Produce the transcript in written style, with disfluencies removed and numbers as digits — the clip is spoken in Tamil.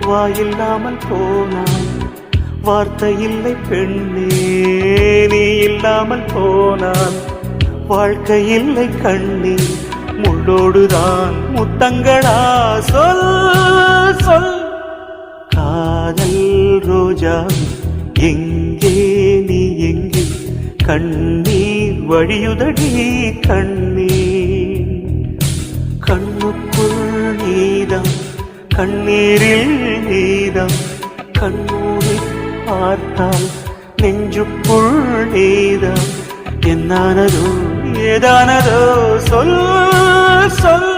வாயில்லாமல் போனான் வார்த்தை இல்லை பெண்ணே நீ இல்லாமல் போனான் வாழ்க்கை இல்லை கண்ணே முள்ளோடுதான் முத்தங்களா சொல் சொல் காதல் ரோஜா எங்கே நீ எங்கே கண்ணீர் வழியுதடி கண்ணீர் கண்ணுக்குள் நீதான் கண்ணீரில் நீதான் கண்ணூரை பார்த்தால் நெஞ்சுக்குள் நீதான் என்னானதோ ஏதானதோ சொல் சொல்